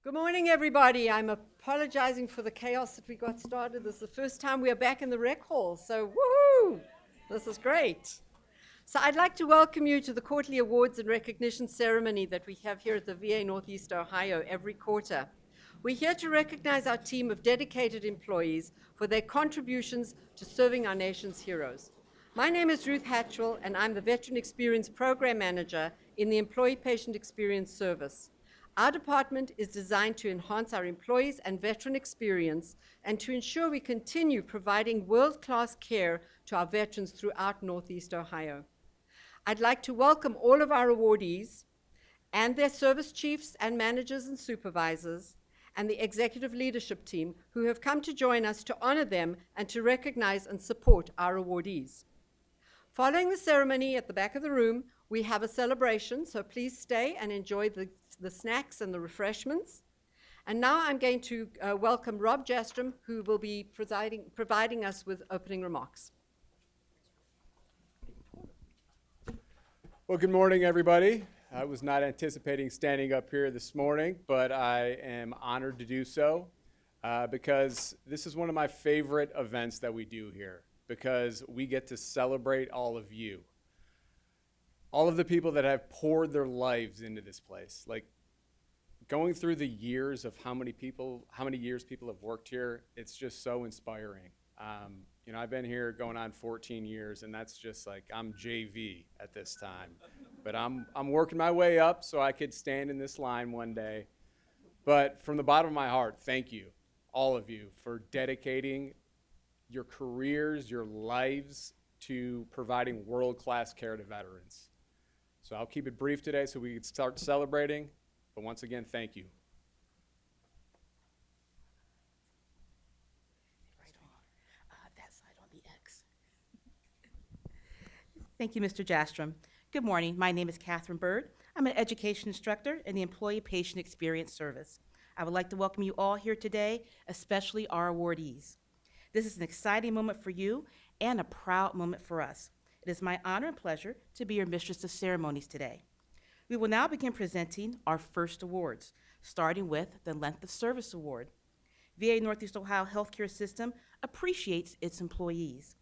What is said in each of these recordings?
Good morning, everybody. I'm apologizing for the chaos that we got started. This is the first time we are back in the rec hall, so woohoo! This is great. So I'd like to welcome you to the quarterly awards and recognition ceremony that we have here at the VA Northeast Ohio every quarter. We're here to recognize our team of dedicated employees for their contributions to serving our nation's heroes. My name is Ruth Hatchwell, and I'm the Veteran Experience Program Manager in the Employee Patient Experience Service. Our department is designed to enhance our employees and veteran experience and to ensure we continue providing world-class care to our veterans throughout Northeast Ohio. I'd like to welcome all of our awardees and their service chiefs and managers and supervisors and the executive leadership team who have come to join us to honor them and to recognize and support our awardees. Following the ceremony at the back of the room, we have a celebration, so please stay and enjoy the snacks and the refreshments. And now I'm going to welcome Rob Jastrom, who will be providing us with opening remarks. Well, good morning, everybody. I was not anticipating standing up here this morning, but I am honored to do so because this is one of my favorite events that we do here, because we get to celebrate all of you. All of the people that have poured their lives into this place. Like, going through the years of how many years people have worked here, it's just so inspiring. I've been here going on 14 years, and that's just like, I'm JV at this time. But I'm working my way up so I could stand in this line one day. But from the bottom of my heart, thank you, all of you, for dedicating your careers, your lives to providing world-class care to veterans. So I'll keep it brief today so we can start celebrating. But once again, thank you. That side on the X. Thank you, Mr. Jastrom. Good morning. My name is Catherine Bird. I'm an education instructor in the Employee Patient Experience Service. I would like to welcome you all here today, especially our awardees. This is an exciting moment for you and a proud moment for us. It is my honor and pleasure to be your mistress of ceremonies today. We will now begin presenting our first awards, starting with the Length of Service Award. VA Northeast Ohio Healthcare System appreciates its employees.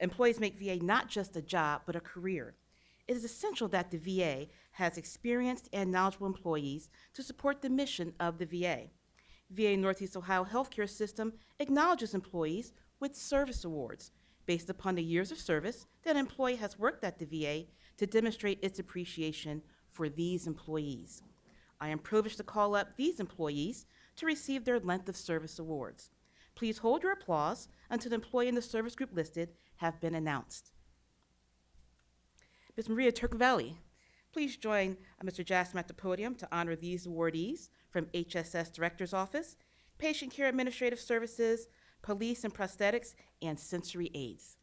Employees make VA not just a job, but a career. It is essential that the VA has experienced and knowledgeable employees to support the mission of the VA. VA Northeast Ohio Healthcare System acknowledges employees with service awards based upon the years of service that an employee has worked at the VA to demonstrate its appreciation for these employees. I am privileged to call up these employees to receive their Length of Service awards. Please hold your applause until the employee in the service group listed have been announced. Ms. Maria Turcavelli, please join Mr. Jastrom at the podium to honor these awardees from HSS Director's Office, Patient Care Administrative Services, Police and Prosthetics, and Sensory Aids.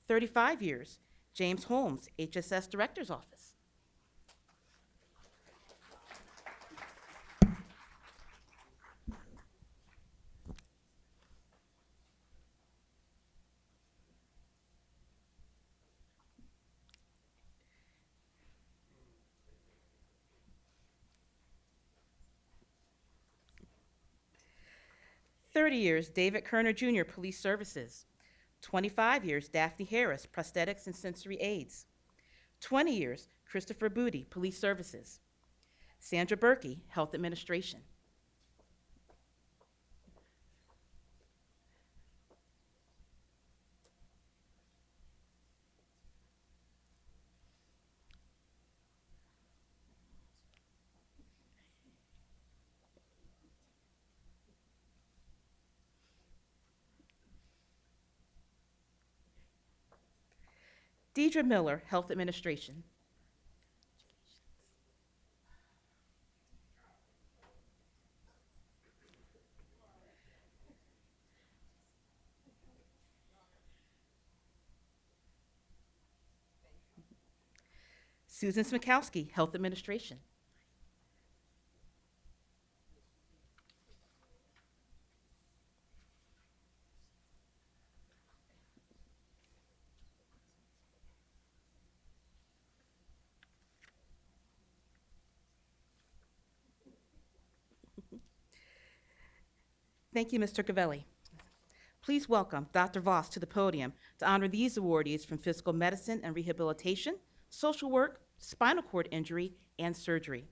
35 years, James Holmes, HSS Director's Office. 30 years, David Kerner Jr., Police Services. 25 years, Daphne Harris, Prosthetics and Sensory Aids. 20 years, Christopher Booty, Police Services. Sandra Berkey, Health Administration. Deidre Miller, Health Administration. Susan Smikowski, Health Administration. Thank you, Mr. Cavelli. Please welcome Dr. Voss to the podium to honor these awardees from physical medicine and rehabilitation, social work, spinal cord injury, and surgery.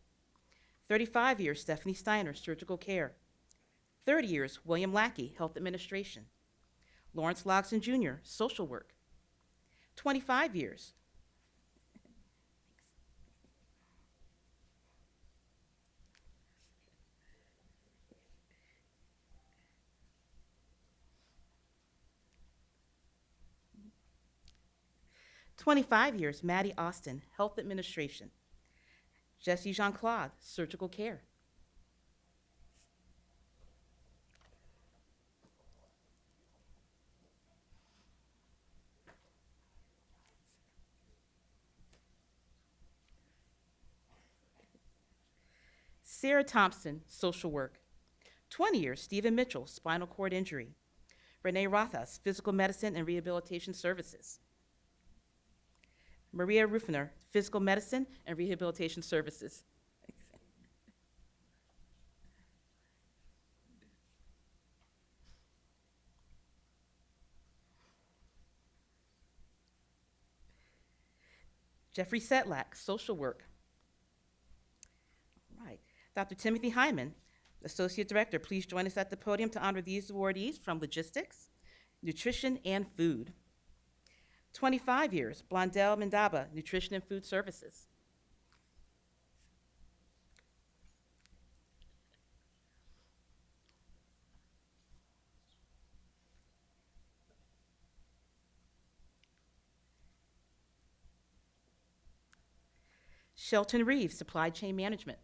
35 years, Stephanie Steiner, surgical care. 30 years, William Lackey, health administration. Lawrence Logson Jr., social work. 25 years. 25 years, Maddie Austin, health administration. Jesse Jean-Claude, surgical care. Sarah Thompson, social work. 20 years, Stephen Mitchell, spinal cord injury. Renee Rothas, physical medicine and rehabilitation services. Maria Rufner, physical medicine and rehabilitation services. Jeffrey Setlak, social work. All right. Dr. Timothy Hyman, Associate Director, please join us at the podium to honor these awardees from logistics, nutrition, and food. 25 years, Blondell Mendaba, nutrition and food services. Shelton Reeves, supply chain management.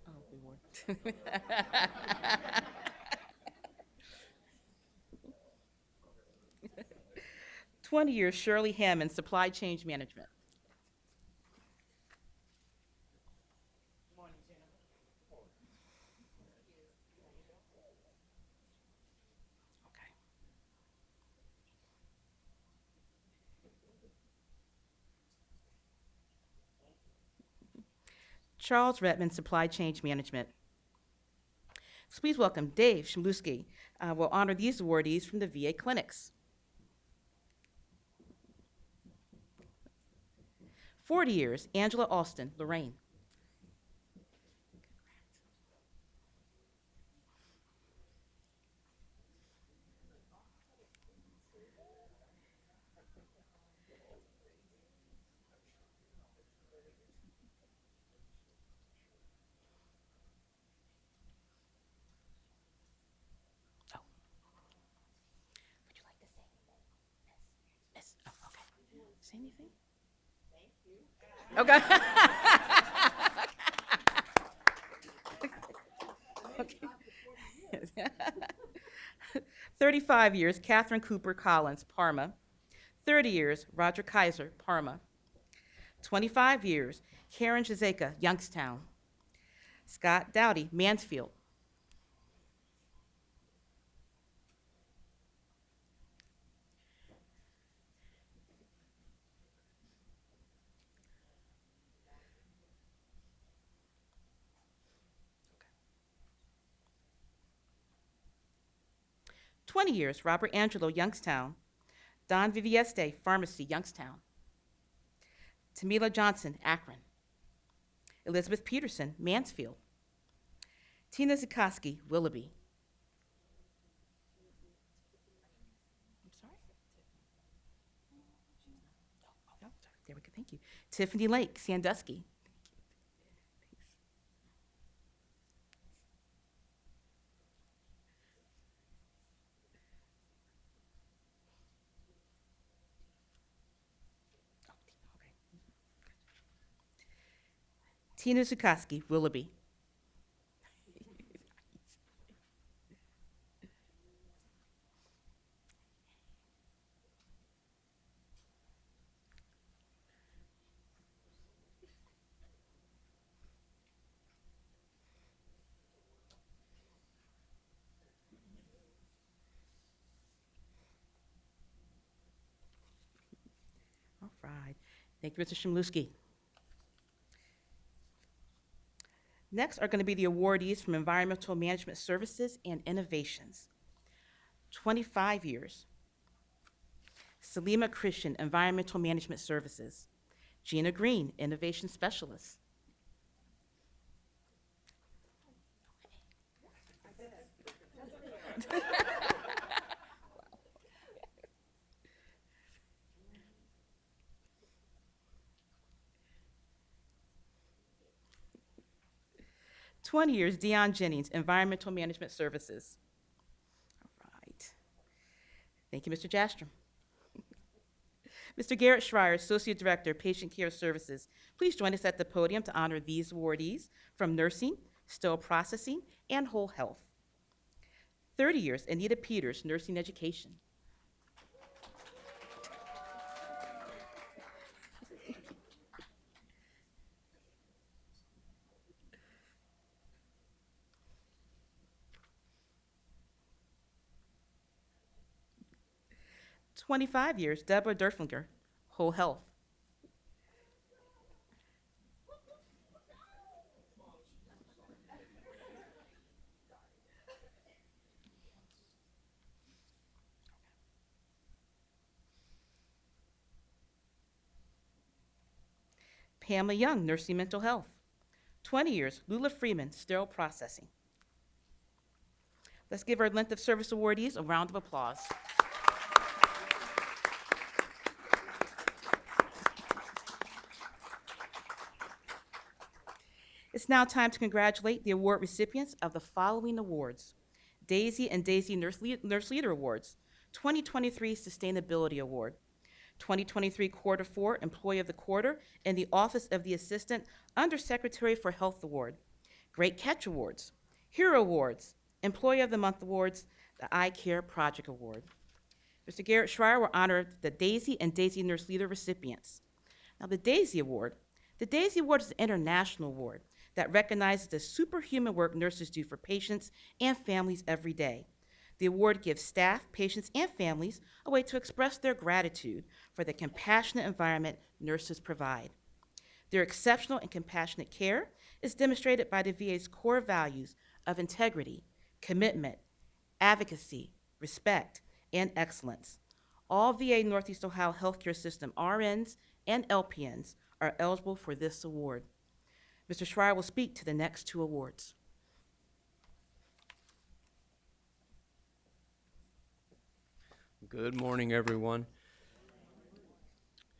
Oh, we were. 20 years, Shirley Hammond, supply chain management. Okay. Charles Redmond, supply chain management. So please welcome Dave Shmulski. Will honor these awardees from the VA clinics. 40 years, Angela Alston, Lorraine. Oh. Would you like to say anything? Miss? Oh, okay. Say anything? Okay. Okay. 35 years, Catherine Cooper Collins, Parma. 30 years, Roger Kaiser, Parma. 25 years, Karen Jazeka, Youngstown. Scott Dowdy, Mansfield. Okay. 20 years, Robert Angelo, Youngstown. Don Vivieste, Pharmacy, Youngstown. Tamila Johnson, Akron. Elizabeth Peterson, Mansfield. Tina Zukoski, Willoughby. I'm sorry? Oh, sorry. There we go, thank you. Tiffany Lake, Sandusky. Tina Zukoski, Willoughby. Thank you, Mr. Shimluski. Next are going to be the awardees from Environmental Management Services and Innovations. 25 years. Salima Christian, Environmental Management Services. Gina Green, Innovation Specialist. "20 years, Dion Jennings, Environmental Management Services. All right. Thank you, Mr. Jastrom. Mr. Garrett Schreier, Associate Director, Patient Care Services. Please join us at the podium to honor these awardees from nursing, sterile processing, and whole health. 30 years, Anita Peters, Nursing Education. "25 years, Deborah Derflinger, Whole Health. Pamela Young, Nursing Mental Health. 20 years, Lula Freeman, Sterile Processing. Let's give our length of service awardees a round of applause. It's now time to congratulate the award recipients of the following awards: Daisy and Daisy Nurse Leader Awards, 2023 Sustainability Award, 2023 Quarter 4 Employee of the Quarter in the Office of the Assistant Undersecretary for Health Award, Great Catch Awards, Hero Awards, Employee of the Month Awards, the Eye Care Project Award. Mr. Garrett Schreier will honor the Daisy and Daisy Nurse Leader recipients. Now, the Daisy Award is an international award that recognizes the superhuman work nurses do for patients and families every day. The award gives staff, patients, and families a way to express their gratitude for the compassionate environment nurses provide. Their exceptional and compassionate care is demonstrated by the VA's core values of integrity, commitment, advocacy, respect, and excellence. All VA Northeast Ohio Healthcare System RNs and LPNs are eligible for this award. Mr. Schreier will speak to the next two awards. Good morning, everyone.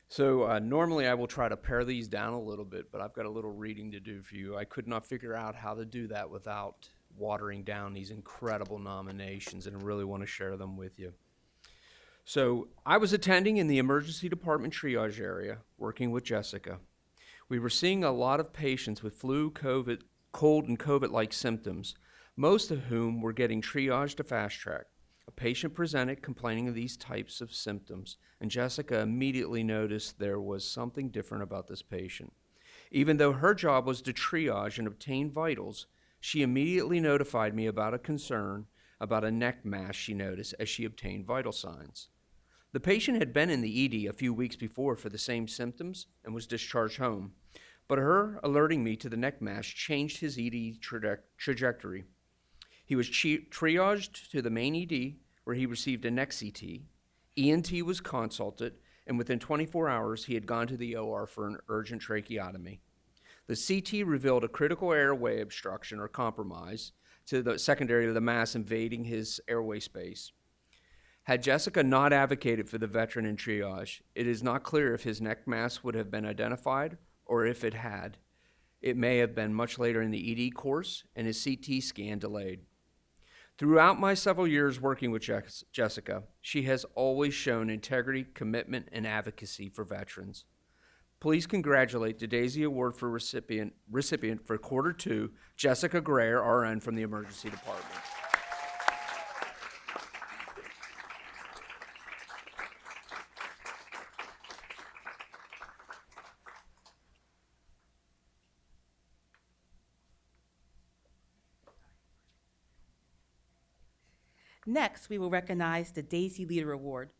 So normally I will try to pare these down a little bit, but I've got a little reading to do for you. I could not figure out how to do that without watering down these incredible nominations, and I really want to share them with you. So I was attending in the emergency department triage area, working with Jessica. We were seeing a lot of patients with flu, COVID, cold, and COVID-like symptoms, most of whom were getting triaged to fast track. A patient presented complaining of these types of symptoms, and Jessica immediately noticed there was something different about this patient. Even though her job was to triage and obtain vitals, she immediately notified me about a concern about a neck mass she noticed as she obtained vital signs. The patient had been in the ED a few weeks before for the same symptoms and was discharged home, but her alerting me to the neck mass changed his ED trajectory. He was triaged to the main ED, where he received a neck CT. ENT was consulted, and within 24 hours, he had gone to the OR for an urgent tracheotomy. The CT revealed a critical airway obstruction or compromise secondary to the mass invading his airway space. Had Jessica not advocated for the veteran in triage, it is not clear if his neck mass would have been identified, or if it had. It may have been much later in the ED course and his CT scan delayed. Throughout my several years working with Jessica, she has always shown integrity, commitment, and advocacy for veterans. Please congratulate the Daisy Award for recipient for Quarter 2, Jessica Grayer, RN from the Emergency Department. Next, we will recognize the Daisy Leader Award.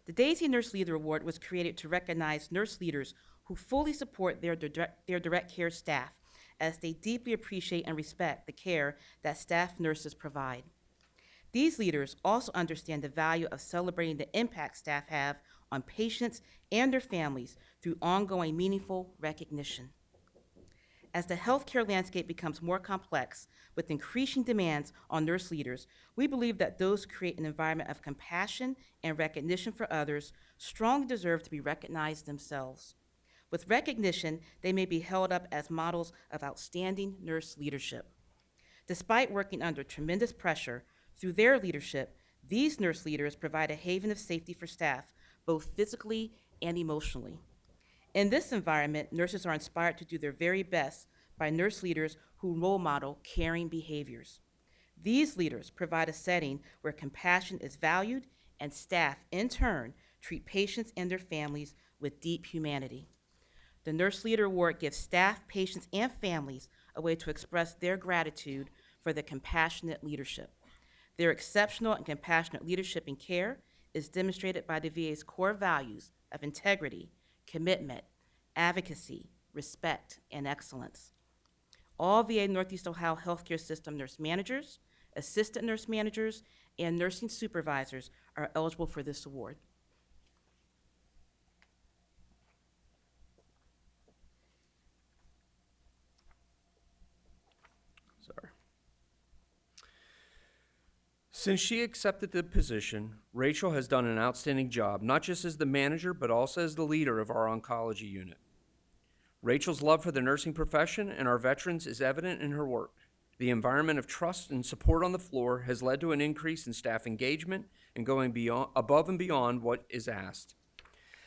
The Daisy Nurse Leader Award was created to recognize nurse leaders who fully support their direct care staff as they deeply appreciate and respect the care that staff nurses provide. These leaders also understand the value of celebrating the impact staff have on patients and their families through ongoing meaningful recognition. As the healthcare landscape becomes more complex with increasing demands on nurse leaders, we believe that those who create an environment of compassion and recognition for others strongly deserve to be recognized themselves. With recognition, they may be held up as models of outstanding nurse leadership. Despite working under tremendous pressure, through their leadership, these nurse leaders provide a haven of safety for staff, both physically and emotionally. In this environment, nurses are inspired to do their very best by nurse leaders who role model caring behaviors. These leaders provide a setting where compassion is valued and staff, in turn, treat patients and their families with deep humanity. The Nurse Leader Award gives staff, patients, and families a way to express their gratitude for the compassionate leadership. Their exceptional and compassionate leadership and care is demonstrated by the VA's core values of integrity, commitment, advocacy, respect, and excellence. All VA Northeast Ohio Healthcare System nurse managers, assistant nurse managers, and nursing supervisors are eligible for this award. Sorry. Since she accepted the position, Rachel has done an outstanding job, not just as the manager, but also as the leader of our oncology unit. Rachel's love for the nursing profession and our veterans is evident in her work. The environment of trust and support on the floor has led to an increase in staff engagement and going above and beyond what is asked.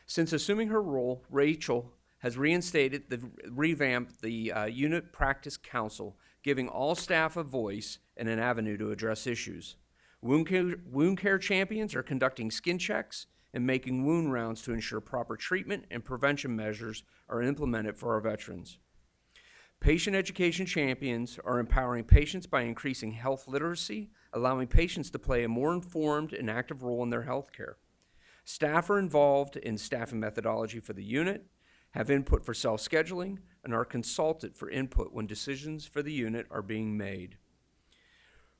Since assuming her role, Rachel has revamped the unit practice council, giving all staff a voice and an avenue to address issues. Wound care champions are conducting skin checks and making wound rounds to ensure proper treatment and prevention measures are implemented for our veterans. Patient education champions are empowering patients by increasing health literacy, allowing patients to play a more informed and active role in their health care. Staff are involved in staffing methodology for the unit, have input for self-scheduling, and are consulted for input when decisions for the unit are being made.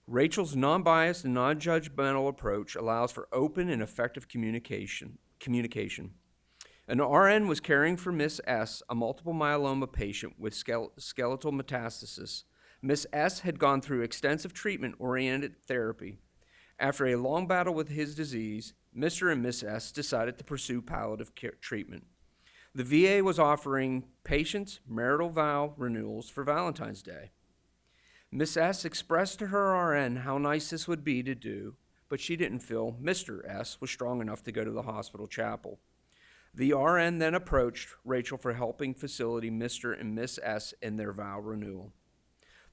Rachel's non-biased and non-judgmental approach allows for open and effective communication. An RN was caring for Miss S, a multiple myeloma patient with skeletal metastasis. Miss S had gone through extensive treatment-oriented therapy. After a long battle with his disease, Mr. and Miss S decided to pursue palliative care treatment. The VA was offering patients marital vow renewals for Valentine's Day. Miss S expressed to her RN how nice this would be to do, but she didn't feel Mr. S was strong enough to go to the hospital chapel. The RN then approached Rachel for helping facilitate Mr. and Miss S in their vow renewal.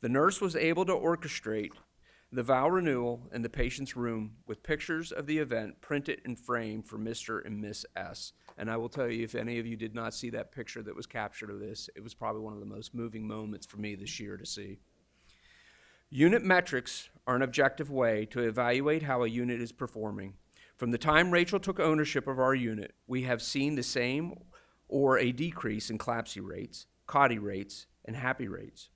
The nurse was able to orchestrate the vow renewal in the patient's room with pictures of the event printed and framed for Mr. and Miss S. And I will tell you, if any of you did not see that picture that was captured of this, it was probably one of the most moving moments for me this year to see. Unit metrics are an objective way to evaluate how a unit is performing. From the time Rachel took ownership of our unit, we have seen the same or a decrease in CLABSI rates, CAUTI rates, and HAPI rates.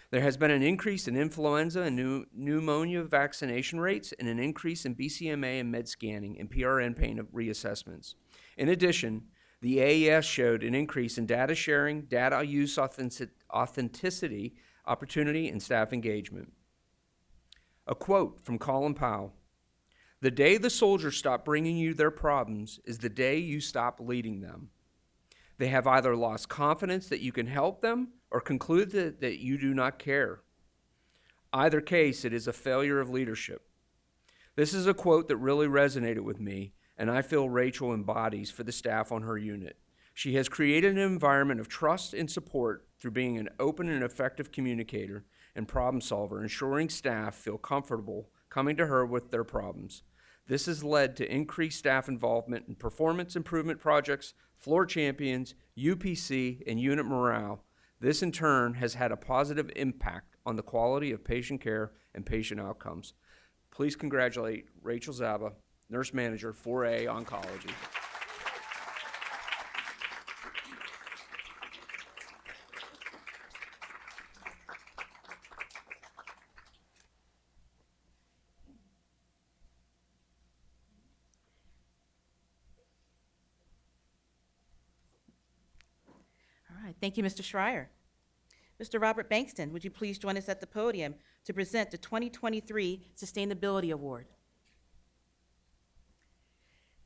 There has been an increase in influenza and pneumonia vaccination rates and an increase in BCMA and med scanning and PRN pain reassessments. In addition, the AES showed an increase in data sharing, data use authenticity, opportunity, and staff engagement. A quote from Colin Powell: "The day the soldiers stop bringing you their problems is the day you stop leading them. They have either lost confidence that you can help them or concluded that you do not care. Either case, it is a failure of leadership." This is a quote that really resonated with me, and I feel Rachel embodies for the staff on her unit. She has created an environment of trust and support through being an open and effective communicator and problem solver, ensuring staff feel comfortable coming to her with their problems. This has led to increased staff involvement in performance improvement projects, floor champions, UPC, and unit morale. This in turn has had a positive impact on the quality of patient care and patient outcomes. Please congratulate Rachel Zaba, Nurse Manager, 4A Oncology. Thank you, Mr. Schreier. Mr. Robert Bankston, would you please join us at the podium to present the 2023 Sustainability Award?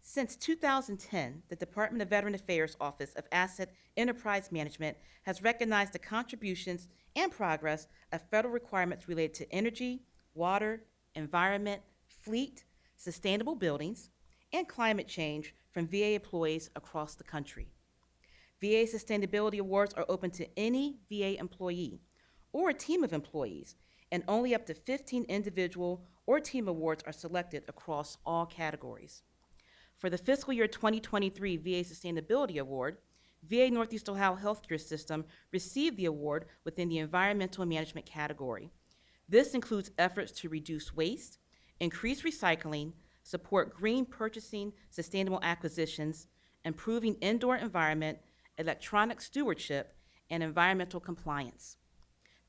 Since 2010, the Department of Veteran Affairs Office of Asset Enterprise Management has recognized the contributions and progress of federal requirements related to energy, water, environment, fleet, sustainable buildings, and climate change from VA employees across the country. VA Sustainability Awards are open to any VA employee or a team of employees, and only up to 15 individual or team awards are selected across all categories. For the fiscal year 2023 VA Sustainability Award, VA Northeast Ohio Healthcare System received the award within the Environmental Management category. This includes efforts to reduce waste, increase recycling, support green purchasing, sustainable acquisitions, improving indoor environment, electronic stewardship, and environmental compliance.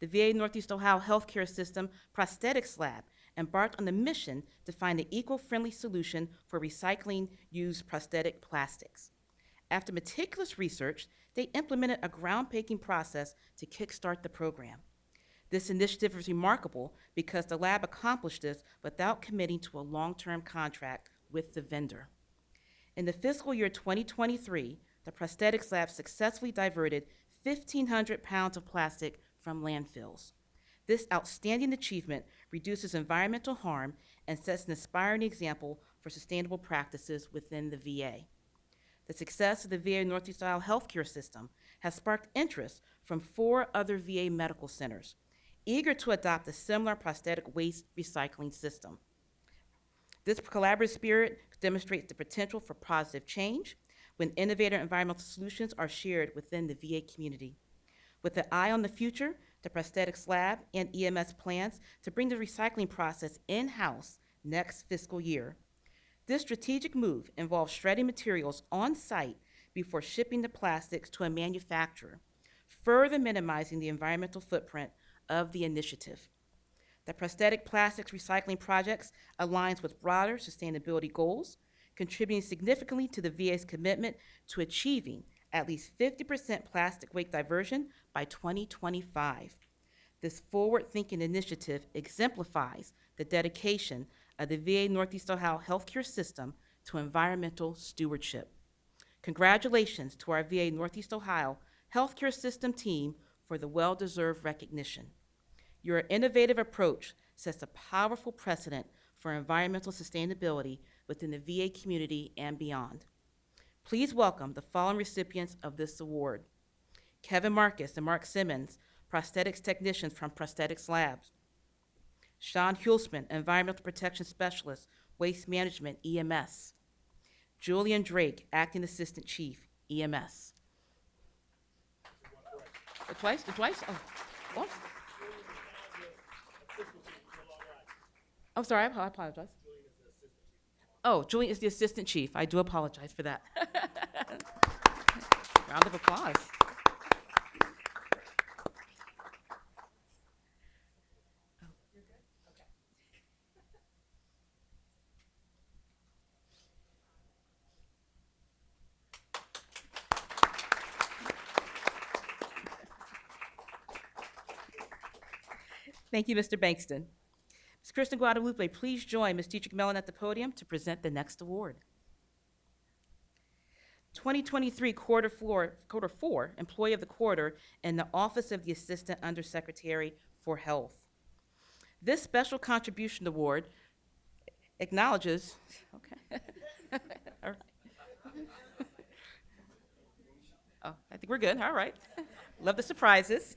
The VA Northeast Ohio Healthcare System Prosthetics Lab embarked on the mission to find an eco-friendly solution for recycling used prosthetic plastics. After meticulous research, they implemented a groundbreaking process to kickstart the program. This initiative is remarkable because the lab accomplished this without committing to a long-term contract with the vendor. In the fiscal year 2023, the Prosthetics Lab successfully diverted 1,500 pounds of plastic from landfills. This outstanding achievement reduces environmental harm and sets an inspiring example for sustainable practices within the VA. The success of the VA Northeast Ohio Healthcare System has sparked interest from 4 other VA medical centers, eager to adopt a similar prosthetic waste recycling system. This collaborative spirit demonstrates the potential for positive change when innovative environmental solutions are shared within the VA community. With an eye on the future, the Prosthetics Lab and EMS plans to bring the recycling process in-house next fiscal year. This strategic move involves shredding materials on site before shipping the plastics to a manufacturer, further minimizing the environmental footprint of the initiative. The prosthetic plastics recycling projects aligns with broader sustainability goals, contributing significantly to the VA's commitment to achieving at least 50% plastic waste diversion by 2025. This forward-thinking initiative exemplifies the dedication of the VA Northeast Ohio Healthcare System to environmental stewardship. Congratulations to our VA Northeast Ohio Healthcare System team for the well-deserved recognition. Your innovative approach sets a powerful precedent for environmental sustainability within the VA community and beyond. Please welcome the following recipients of this award: Kevin Marcus and Mark Simmons, prosthetics technicians from Prosthetics Labs; Sean Hulsman, environmental protection specialist, waste management, EMS; Julian Drake, acting assistant chief, EMS. Twice? Oh, what? I'm sorry, I apologize. Oh, Julian is the assistant chief. I do apologize for that. Round of applause. Thank you, Mr. Bankston. Ms. Kristen Guadalupe, please join Ms. Dietrich Mellon at the podium to present the next award. 2023 quarter 4 Employee of the Quarter in the Office of the Assistant Undersecretary for Health. This special contribution award acknowledges, okay. All right. Oh, I think we're good, all right. Love the surprises.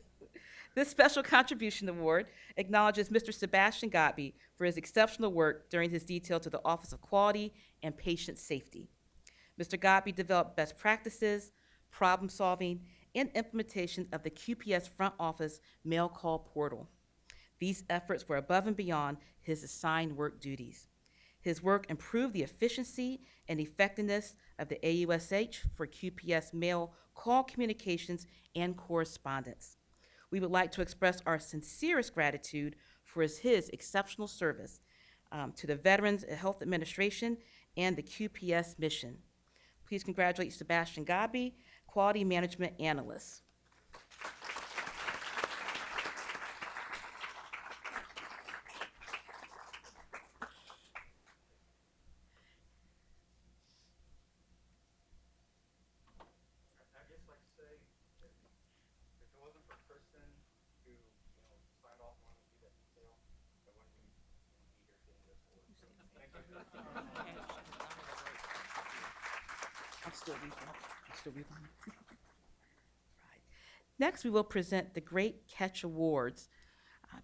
This special contribution award acknowledges Mr. Sebastian Gottby for his exceptional work during his detail to the Office of Quality and Patient Safety. Mr. Gottby developed best practices, problem solving, and implementation of the QPS front office mail call portal. These efforts were above and beyond his assigned work duties. His work improved the efficiency and effectiveness of the AUSH for QPS mail call communications and correspondence. We would like to express our sincerest gratitude for his exceptional service to the Veterans Health Administration and the QPS mission. Please congratulate Sebastian Gottby, Quality Management Analyst. I'll still read them. I'll still read them. Right. Next, we will present the Great Catch Awards.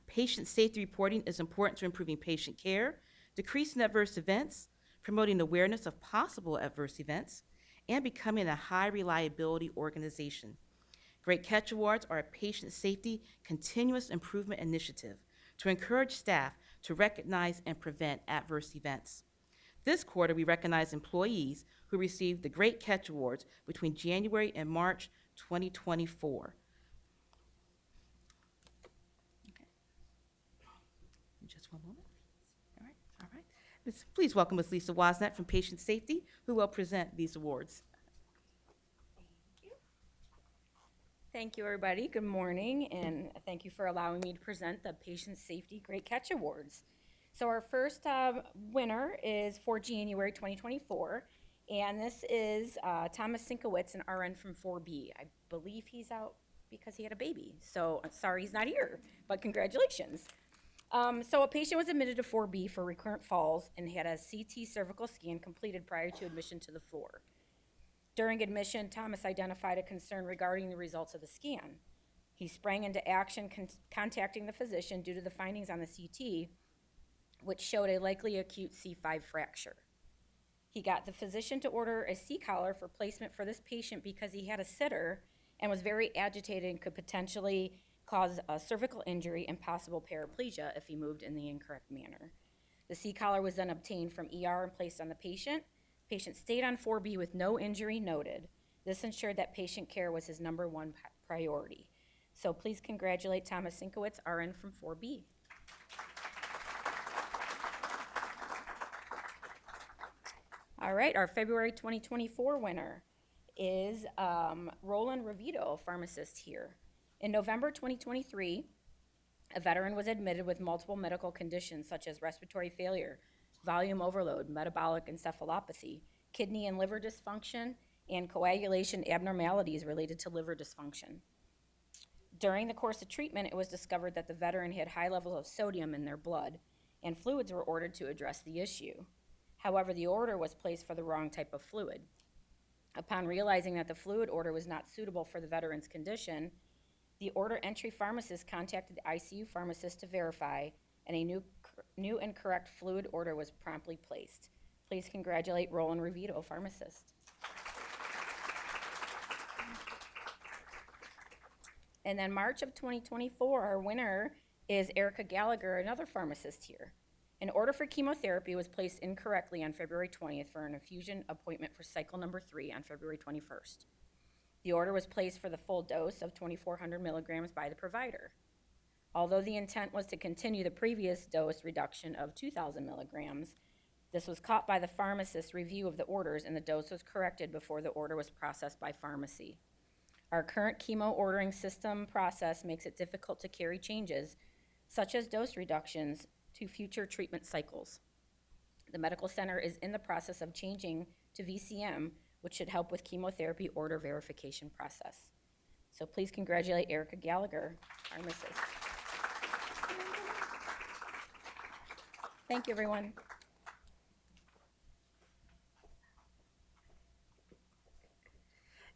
Patient safety reporting is important to improving patient care, decreasing adverse events, promoting awareness of possible adverse events, and becoming a high reliability organization. Great Catch Awards are a patient safety continuous improvement initiative to encourage staff to recognize and prevent adverse events. This quarter, we recognize employees who received the Great Catch Awards between January and March 2024. Okay. Just one moment. All right, all right. Please welcome Ms. Lisa Wozniak from Patient Safety, who will present these awards. Thank you, everybody. Good morning, and thank you for allowing me to present the Patient Safety Great Catch Awards. So our first winner is for January 2024, and this is Thomas Sinkowitz, an RN from 4B. I believe he's out because he had a baby, so sorry he's not here, but congratulations. So a patient was admitted to 4B for recurrent falls and had a CT cervical scan completed prior to admission to the floor. During admission, Thomas identified a concern regarding the results of the scan. He sprang into action, contacting the physician due to the findings on the CT, which showed a likely acute C5 fracture. He got the physician to order a C-collar for placement for this patient because he had a sitter and was very agitated and could potentially cause a cervical injury and possible paraplegia if he moved in the incorrect manner. The C-collar was then obtained from ER and placed on the patient. Patient stayed on 4B with no injury noted. This ensured that patient care was his number one priority. So please congratulate Thomas Sinkowitz, RN from 4B. All right, our February 2024 winner is Roland Revito, pharmacist here. In November 2023, a veteran was admitted with multiple medical conditions such as respiratory failure, volume overload, metabolic encephalopathy, kidney and liver dysfunction, and coagulation abnormalities related to liver dysfunction. During the course of treatment, it was discovered that the veteran had high levels of sodium in their blood, and fluids were ordered to address the issue. However, the order was placed for the wrong type of fluid. Upon realizing that the fluid order was not suitable for the veteran's condition, the order entry pharmacist contacted the ICU pharmacist to verify, and a new and correct fluid order was promptly placed. Please congratulate Roland Revito, pharmacist. And then March of 2024, our winner is Erica Gallagher, another pharmacist here. An order for chemotherapy was placed incorrectly on February 20th for an infusion appointment for cycle number 3 on February 21st. The order was placed for the full dose of 2,400 milligrams by the provider. Although the intent was to continue the previous dose reduction of 2,000 milligrams, this was caught by the pharmacist's review of the orders, and the dose was corrected before the order was processed by pharmacy. Our current chemo ordering system process makes it difficult to carry changes, such as dose reductions, to future treatment cycles. The medical center is in the process of changing to VCM, which should help with chemotherapy order verification process. So please congratulate Erica Gallagher, pharmacist. Thank you, everyone.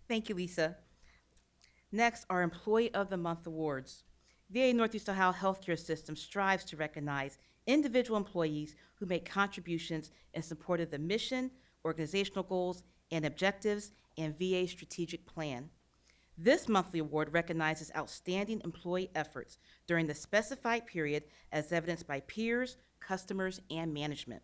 Thank you, Lisa. Next, our Employee of the Month awards. VA Northeast Ohio Healthcare System strives to recognize individual employees who make contributions in support of the mission, organizational goals, and objectives, and VA strategic plan. This monthly award recognizes outstanding employee efforts during the specified period as evidenced by peers, customers, and management.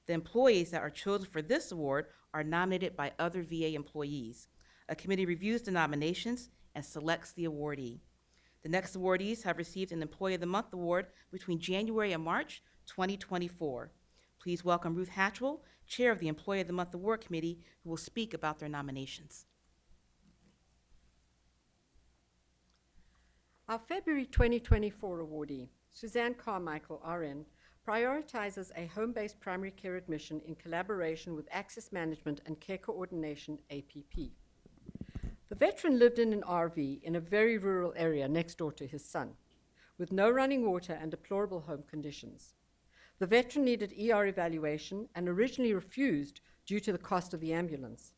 The employees that are chosen for this award are nominated by other VA employees. A committee reviews the nominations and selects the awardee. The next awardees have received an Employee of the Month award between January and March 2024. Please welcome Ruth Hatchwell, Chair of the Employee of the Month Award Committee, who will speak about their nominations. Our February 2024 awardee, Suzanne Carmichael, RN, prioritizes a home-based primary care admission in collaboration with Access Management and Care Coordination, APP. The veteran lived in an RV in a very rural area next door to his son, with no running water and deplorable home conditions. The veteran needed ER evaluation and originally refused due to the cost of the ambulance.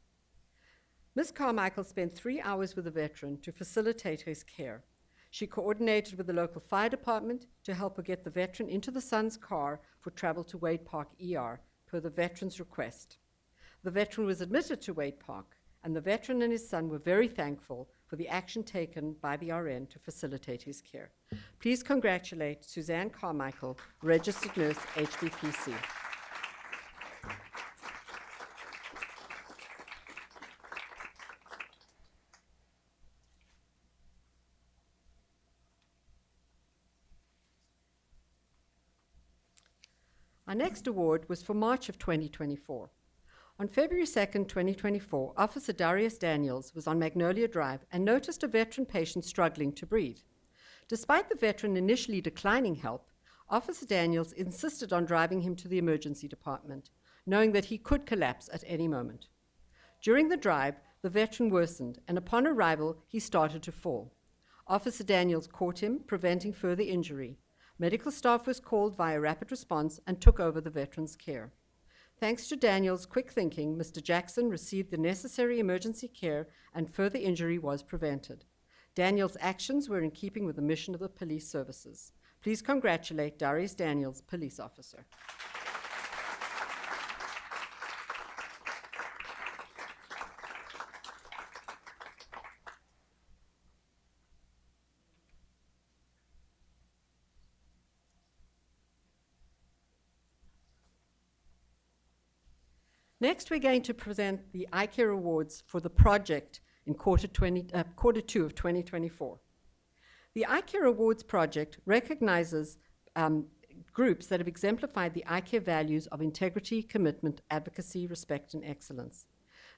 Ms. Carmichael spent 3 hours with the veteran to facilitate his care. She coordinated with the local fire department to help her get the veteran into the son's car for travel to Wade Park ER per the veteran's request. The veteran was admitted to Wade Park, and the veteran and his son were very thankful for the action taken by the RN to facilitate his care. Please congratulate Suzanne Carmichael, registered nurse, HBPC. Our next award was for March of 2024. On February 2nd, 2024, Officer Darius Daniels was on Magnolia Drive and noticed a veteran patient struggling to breathe. Despite the veteran initially declining help, Officer Daniels insisted on driving him to the emergency department, knowing that he could collapse at any moment. During the drive, the veteran worsened, and upon arrival, he started to fall. Officer Daniels caught him, preventing further injury. Medical staff was called via rapid response and took over the veteran's care. Thanks to Daniel's quick thinking, Mr. Jackson received the necessary emergency care and further injury was prevented. Daniel's actions were in keeping with the mission of the police services. Please congratulate Darius Daniels, police officer. Next, we're going to present the iCare Awards for the project in quarter 2 of 2024. The iCare Awards project recognizes groups that have exemplified the iCare values of integrity, commitment, advocacy, respect, and excellence.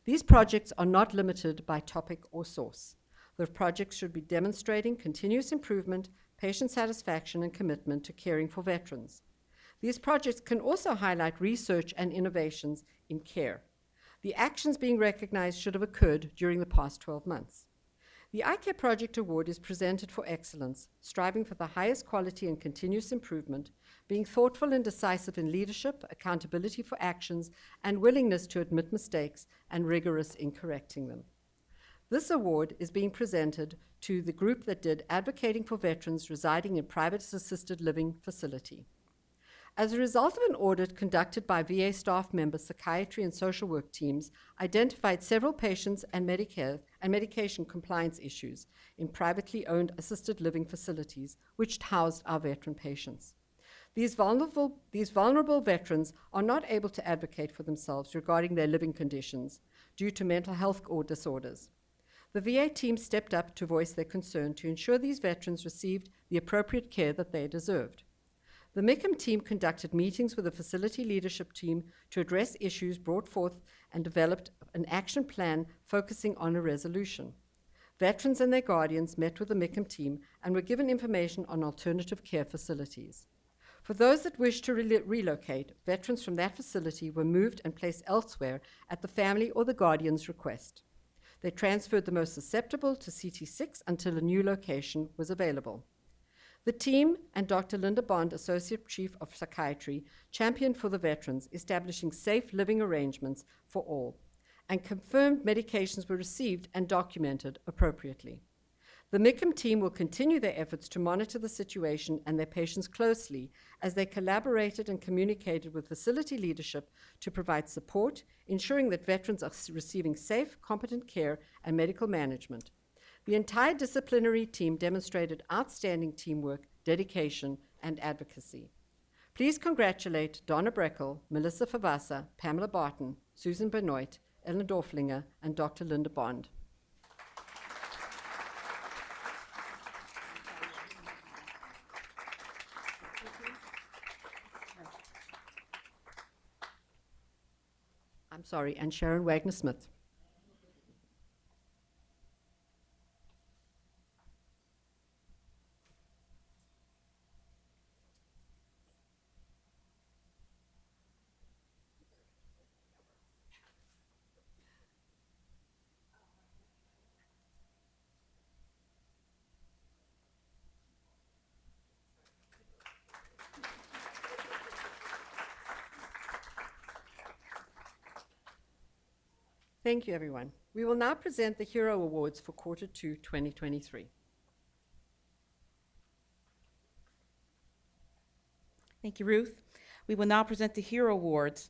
These projects are not limited by topic or source. The projects should be demonstrating continuous improvement, patient satisfaction, and commitment to caring for veterans. These projects can also highlight research and innovations in care. The actions being recognized should have occurred during the past 12 months. The iCare Project Award is presented for excellence, striving for the highest quality and continuous improvement, being thoughtful and decisive in leadership, accountability for actions, and willingness to admit mistakes and rigorous in correcting them. This award is being presented to the group that did Advocating for Veterans Residing in Private Assisted Living Facility. As a result of an audit conducted by VA staff members, psychiatry and social work teams identified several patients and medication compliance issues in privately owned assisted living facilities which housed our veteran patients. These vulnerable veterans are not able to advocate for themselves regarding their living conditions due to mental health or disorders. The VA team stepped up to voice their concern to ensure these veterans received the appropriate care that they deserved. The MICM team conducted meetings with the facility leadership team to address issues brought forth and developed an action plan focusing on a resolution. Veterans and their guardians met with the MICM team and were given information on alternative care facilities. For those that wished to relocate, veterans from that facility were moved and placed elsewhere at the family or the guardian's request. They transferred the most susceptible to CT6 until a new location was available. The team and Dr. Linda Bond, Associate Chief of Psychiatry, championed for the veterans, establishing safe living arrangements for all, and confirmed medications were received and documented appropriately. The MICM team will continue their efforts to monitor the situation and their patients closely as they collaborated and communicated with facility leadership to provide support, ensuring that veterans are receiving safe, competent care and medical management. The entire disciplinary team demonstrated outstanding teamwork, dedication, and advocacy. Please congratulate Donna Breckel, Melissa Favasa, Pamela Barton, Susan Benoit, Ellen Dorflinger, and Dr. Linda Bond. And Sharon Wagner-Smith. Thank you, everyone. We will now present the Hero Awards for Quarter 2, 2023. Thank you, Ruth. We will now present the Hero Awards.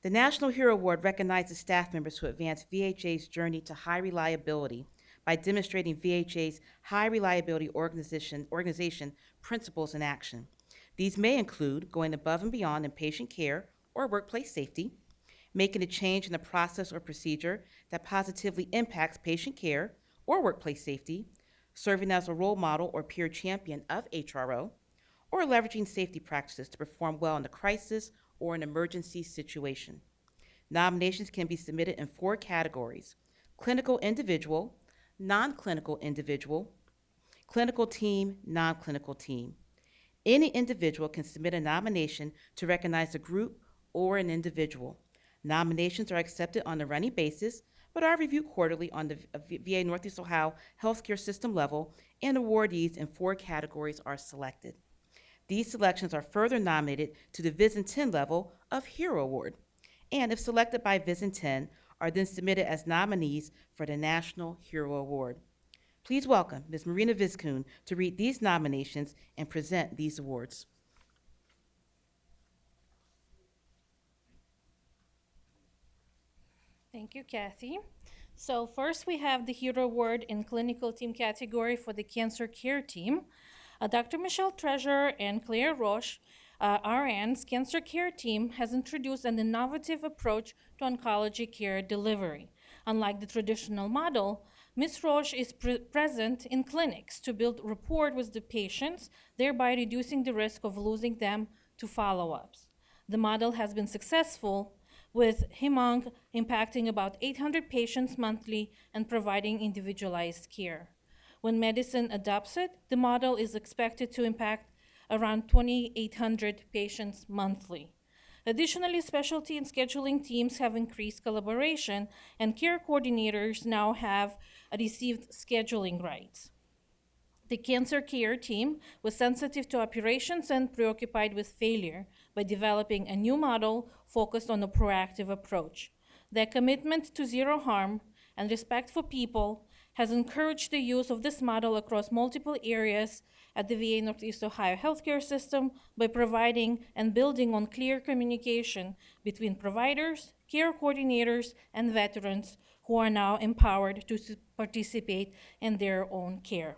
The National Hero Award recognizes staff members who advance VHA's journey to high reliability by demonstrating VHA's high reliability organization principles in action. These may include going above and beyond in patient care or workplace safety, making a change in a process or procedure that positively impacts patient care or workplace safety, serving as a role model or peer champion of HRO, or leveraging safety practices to perform well in a crisis or an emergency situation. Nominations can be submitted in 4 categories: clinical individual, non-clinical individual, clinical team, non-clinical team. Any individual can submit a nomination to recognize a group or an individual. Nominations are accepted on a running basis, but are reviewed quarterly on the VA Northeast Ohio healthcare system level, and awardees in 4 categories are selected. These selections are further nominated to the VISN 10 level of Hero Award, and if selected by VISN 10, are then submitted as nominees for the National Hero Award. Please welcome Ms. Marina Vizkoon to read these nominations and present these awards. Thank you, Kathy. So first we have the Hero Award in Clinical Team category for the Cancer Care Team. Dr. Michelle Treasure and Claire Roche, RN's Cancer Care Team, has introduced an innovative approach to oncology care delivery. Unlike the traditional model, Ms. Roche is present in clinics to build rapport with the patients, thereby reducing the risk of losing them to follow-ups. The model has been successful, with HemOnc impacting about 800 patients monthly and providing individualized care. When medicine adopts it, the model is expected to impact around 2,800 patients monthly. Additionally, specialty and scheduling teams have increased collaboration, and care coordinators now have received scheduling rights. The Cancer Care Team was sensitive to operations and preoccupied with failure by developing a new model focused on a proactive approach. Their commitment to zero harm and respect for people has encouraged the use of this model across multiple areas at the VA Northeast Ohio healthcare system by providing and building on clear communication between providers, care coordinators, and veterans who are now empowered to participate in their own care.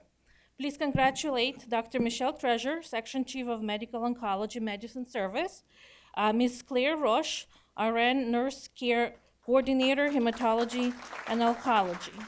Please congratulate Dr. Michelle Treasure, Section Chief of Medical Oncology Medicine Service, Ms. Claire Roche, RN Nurse Care Coordinator, Hematology and Oncology.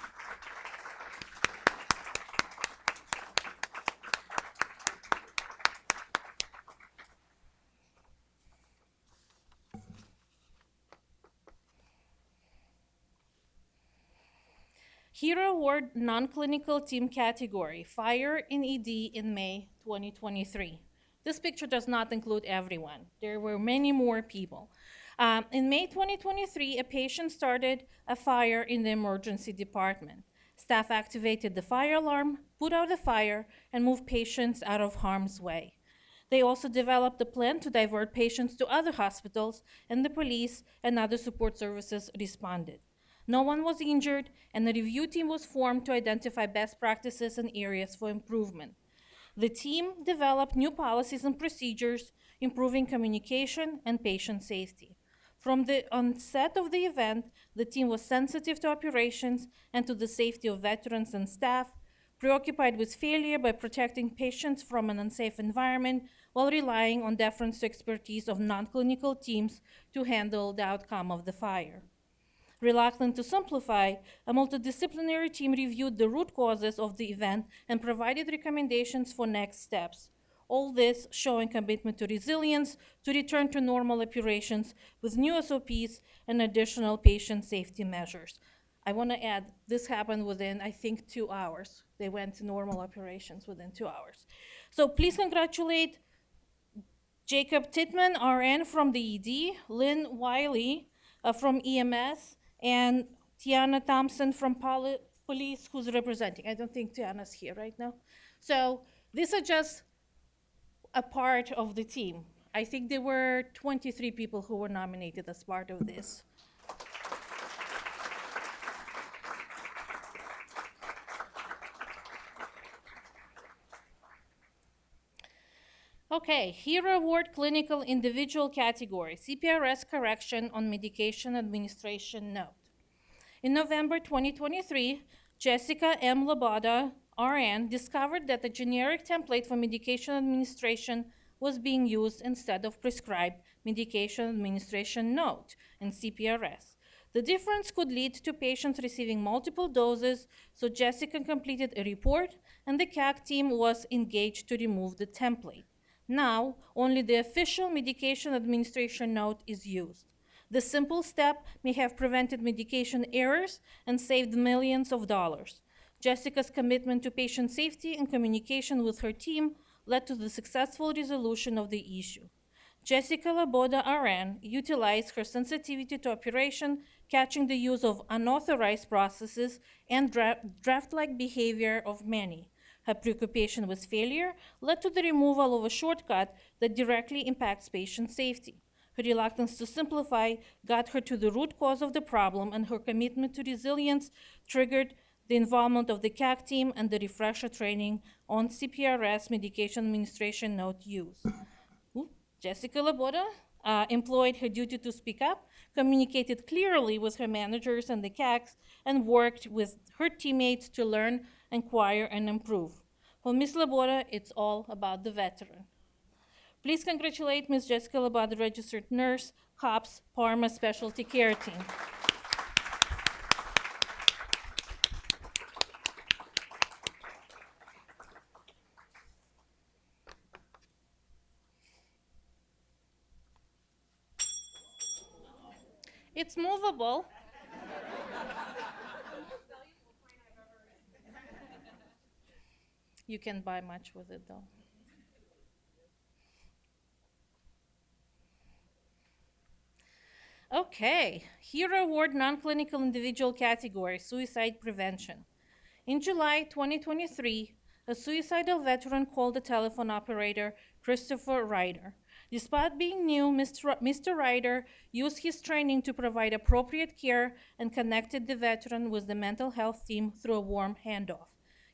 Hero Award Non-Clinical Team category, Fire in ED in May 2023. This picture does not include everyone. There were many more people. In May 2023, a patient started a fire in the emergency department. Staff activated the fire alarm, put out the fire, and moved patients out of harm's way. They also developed a plan to divert patients to other hospitals, and the police and other support services responded. No one was injured, and a review team was formed to identify best practices and areas for improvement. The team developed new policies and procedures, improving communication and patient safety. From the onset of the event, the team was sensitive to operations and to the safety of veterans and staff, preoccupied with failure by protecting patients from an unsafe environment while relying on deference to expertise of non-clinical teams to handle the outcome of the fire. Reluctant to simplify, a multidisciplinary team reviewed the root causes of the event and provided recommendations for next steps. All this showing commitment to resilience to return to normal operations with new SOPs and additional patient safety measures. I want to add, this happened within, I think, 2 hours. They went to normal operations within 2 hours. So please congratulate Jacob Titman, RN from the ED, Lynn Wiley from EMS, and Tiana Thompson from police, who's representing. I don't think Tiana's here right now. So these are just a part of the team. I think there were 23 people who were nominated as part of this. Okay, Hero Award Clinical Individual Category, CPRS Correction on Medication Administration Note. In November 2023, Jessica M. Laboda, RN, discovered that a generic template for medication administration was being used instead of prescribed medication administration note in CPRS. The difference could lead to patients receiving multiple doses, so Jessica completed a report and the CAC team was engaged to remove the template. Now, only the official medication administration note is used. This simple step may have prevented medication errors and saved millions of dollars. Jessica's commitment to patient safety and communication with her team led to the successful resolution of the issue. Jessica Laboda RN utilized her sensitivity to operation, catching the use of unauthorized processes and draft-like behavior of many. Her preoccupation with failure led to the removal of a shortcut that directly impacts patient safety. Her reluctance to simplify got her to the root cause of the problem, and her commitment to resilience triggered the involvement of the CAC team and the refresher training on CPRS medication administration note use. Jessica Laboda employed her duty to speak up, communicated clearly with her managers and the CACs, and worked with her teammates to learn, inquire, and improve. For Ms. Laboda, it's all about the veteran. Please congratulate Ms. Jessica Laboda, registered nurse, COPS, Parma Specialty Care Team. It's movable. You can buy much with it though. Okay, Hero Award Non-Clinical Individual Category, Suicide Prevention. In July 2023, a suicidal veteran called the telephone operator, Christopher Ryder. Despite being new, Mr. Ryder used his training to provide appropriate care and connected the veteran with the mental health team through a warm handoff.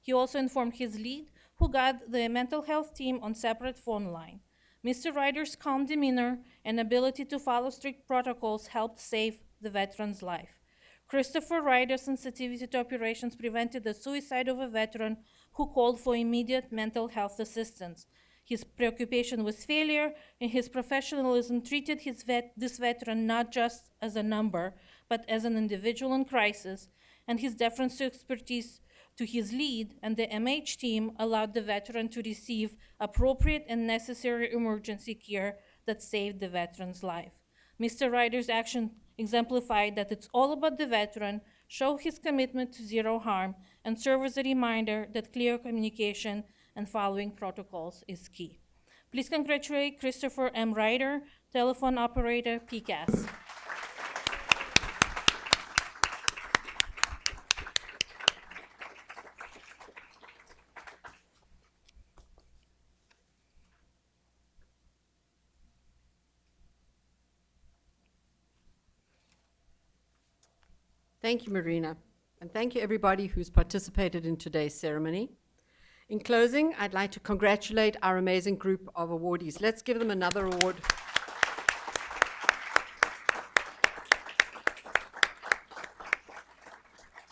He also informed his lead, who got the mental health team on separate phone line. Mr. Ryder's calm demeanor and ability to follow strict protocols helped save the veteran's life. Christopher Ryder's sensitivity to operations prevented the suicide of a veteran who called for immediate mental health assistance. His preoccupation with failure and his professionalism treated this veteran not just as a number, but as an individual in crisis, and his deference to expertise to his lead and the MH team allowed the veteran to receive appropriate and necessary emergency care that saved the veteran's life. Mr. Ryder's action exemplified that it's all about the veteran, show his commitment to zero harm, and serve as a reminder that clear communication and following protocols is key. Please congratulate Christopher M. Ryder, telephone operator, PCAS. Thank you, Marina, and thank you everybody who's participated in today's ceremony. In closing, I'd like to congratulate our amazing group of awardees. Let's give them another award.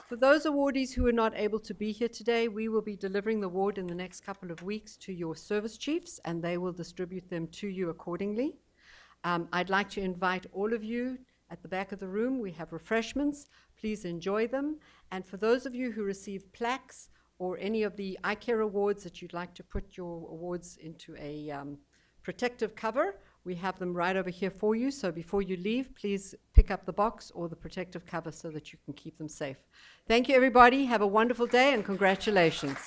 For those awardees who are not able to be here today, we will be delivering the award in the next couple of weeks to your service chiefs, and they will distribute them to you accordingly. I'd like to invite all of you at the back of the room. We have refreshments. Please enjoy them. And for those of you who received plaques or any of the iCare awards that you'd like to put your awards into a protective cover, we have them right over here for you. So before you leave, please pick up the box or the protective cover so that you can keep them safe. Thank you, everybody. Have a wonderful day and congratulations.